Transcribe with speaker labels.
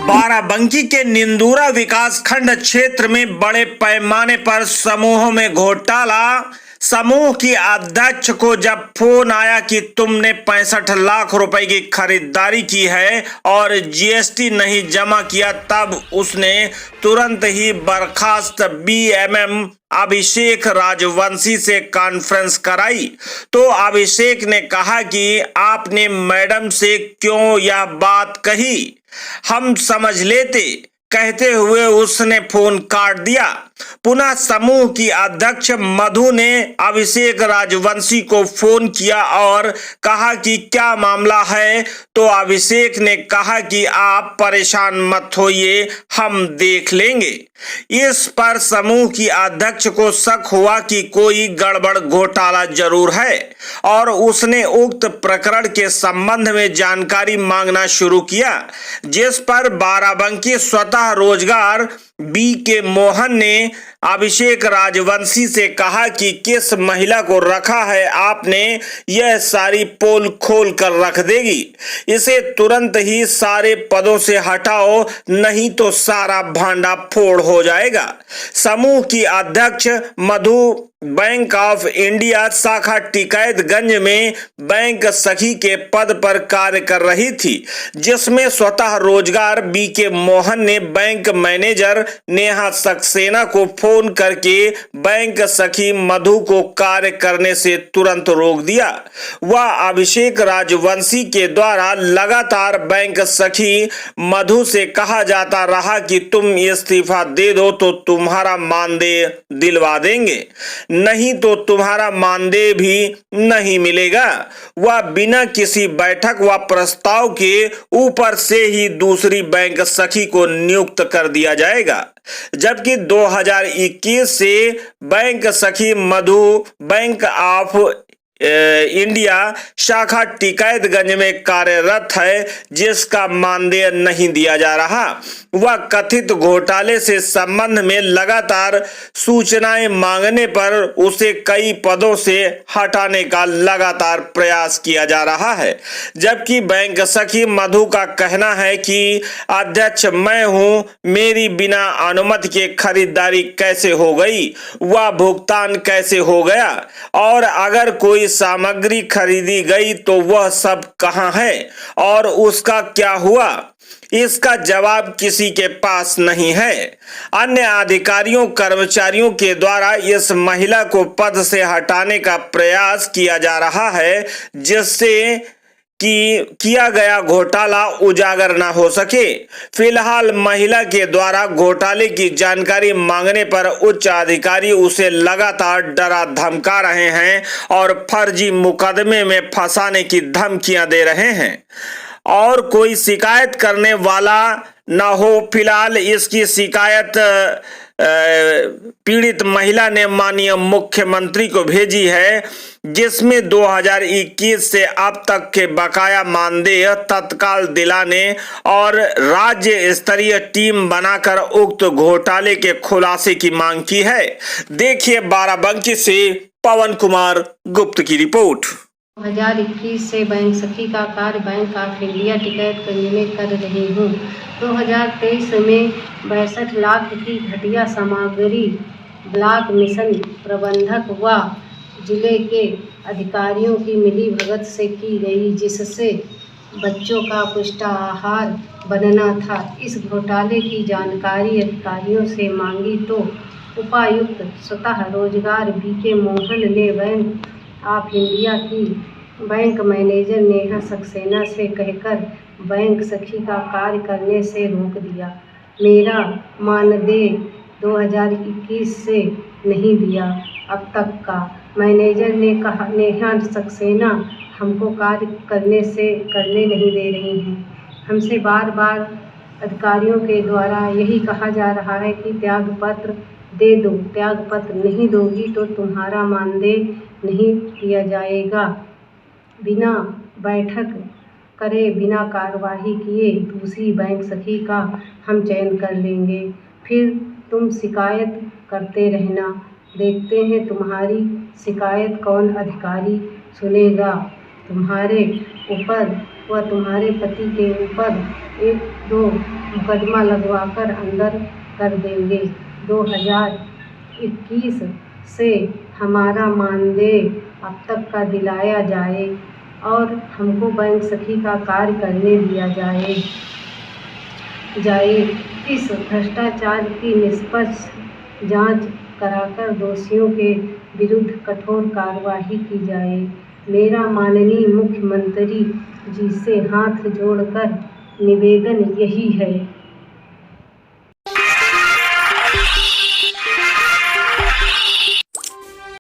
Speaker 1: बाराबंकी के निंदूरा विकास खंड क्षेत्र में बड़े पैमाने पर समूहों में घोटाला। समूह की अध्यक्ष को जब फोन आया कि तुमने 65 लाख रुपए की खरीदारी की है और जीएसटी नहीं जमा किया, तब उसने तुरंत ही बर्खास्त बीएमएम अभिषेक राजवंशी से कॉन्फ्रेंस कराई। तो अभिषेक ने कहा कि आपने मैडम से क्यों यह बात कही, हम समझ लेते, कहते हुए उसने फोन काट दिया। पुनः समूह की अध्यक्ष मधु ने अभिषेक राजवंशी को फोन किया और कहा कि क्या मामला है। तो अभिषेक ने कहा कि आप परेशान मत होइए, हम देख लेंगे। इस पर समूह की अध्यक्ष को शक हुआ कि कोई गड़बड़ घोटाला जरूर है और उसने उक्त प्रकरण के संबंध में जानकारी मांगना शुरू किया, जिस पर बाराबंकी स्वतः रोजगार बी के मोहन ने अभिषेक राजवंशी से कहा कि किस महिला को रखा है आपने, यह सारी पोल खोल कर रख देगी, इसे तुरंत ही सारे पदों से हटाओ, नहीं तो सारा भांडा फोड़ हो जाएगा। समूह की अध्यक्ष मधु बैंक ऑफ इंडिया शाखा टिकैतगंज में बैंक सखी के पद पर कार्य कर रही थी, जिसमें स्वतः रोजगार बी के मोहन ने बैंक मैनेजर नेहा सक्सेना को फोन करके बैंक सखी मधु को कार्य करने से तुरंत रोक दिया। वह अभिषेक राजवंशी के द्वारा लगातार बैंक सखी मधु से कहा जाता रहा कि तुम इस्तीफा दे दो तो तुम्हारा मानदेय दिलवा देंगे, नहीं तो तुम्हारा मानदेय भी नहीं मिलेगा। वह बिना किसी बैठक व प्रस्ताव के ऊपर से ही दूसरी बैंक सखी को नियुक्त कर दिया जाएगा। जबकि 2021 से बैंक सखी मधु बैंक ऑफ इंडिया शाखा टिकैतगंज में कार्यरत है, जिसका मानदेय नहीं दिया जा रहा। वह कथित घोटाले से संबंध में लगातार सूचनाएं मांगने पर उसे कई पदों से हटाने का लगातार प्रयास किया जा रहा है। जबकि बैंक सखी मधु का कहना है कि अध्यक्ष मैं हूं, मेरी बिना अनुमति के खरीदारी कैसे हो गई, वह भुगतान कैसे हो गया, और अगर कोई सामग्री खरीदी गई तो वह सब कहां है और उसका क्या हुआ, इसका जवाब किसी के पास नहीं है। अन्य अधिकारियों कर्मचारियों के द्वारा इस महिला को पद से हटाने का प्रयास किया जा रहा है, जिससे कि किया गया घोटाला उजागर न हो सके। फिलहाल महिला के द्वारा घोटाले की जानकारी मांगने पर उच्च अधिकारी उसे लगातार डरा धमका रहे हैं और फर्जी मुकदमे में फंसाने की धमकियां दे रहे हैं और कोई शिकायत करने वाला न हो। फिलहाल इसकी शिकायत पीड़ित महिला ने माननीय मुख्यमंत्री को भेजी है, जिसमें 2021 से अब तक के बकाया मानदेय तत्काल दिलाने और राज्य स्तरीय टीम बनाकर उक्त घोटाले के खुलासे की मांग की है। देखिए बाराबंकी से पवन कुमार गुप्त की रिपोर्ट।
Speaker 2: 2021 से बैंक सखी का कार्य बैंक ऑफ इंडिया टिकैतगंज में कर रही हूँ। 2023 में 62 लाख की घटिया सामग्री ब्लॉक मिशन प्रबंधक व जिले के अधिकारियों की मिलीभगत से की गई, जिससे बच्चों का पुष्टाहार बनना था। इस घोटाले की जानकारी अधिकारियों से मांगी तो उपायुक्त स्वतः रोजगार बी के मोहन ने बैंक ऑफ इंडिया की बैंक मैनेजर नेहा सक्सेना से कहकर बैंक सखी का कार्य करने से रोक दिया। मेरा मानदेय 2021 से नहीं दिया अब तक का। मैनेजर ने कहा नेहा सक्सेना हमको कार्य करने नहीं दे रही हैं। हमसे बार बार अधिकारियों के द्वारा यही कहा जा रहा है कि त्याग पत्र दे दो, त्याग पत्र नहीं दोगी तो तुम्हारा मानदेय नहीं दिया जाएगा। बिना बैठक करे, बिना कार्रवाई किए दूसरी बैंक सखी का हम चयन कर लेंगे, फिर तुम शिकायत करते रहना, देखते हैं तुम्हारी शिकायत कौन अधिकारी सुनेगा। तुम्हारे ऊपर व तुम्हारे पति के ऊपर 1-2 मुकदमा लगवाकर अंदर कर देंगे। 2021 से हमारा मानदेय अब तक का दिलाया जाए और हमको बैंक सखी का कार्य करने दिया जाए। इस भ्रष्टाचार की निष्पक्ष जांच कराकर दोषियों के विरुद्ध कठोर कार्रवाई की जाए। मेरा माननीय मुख्यमंत्री जी से हाथ जोड़कर निवेदन यही है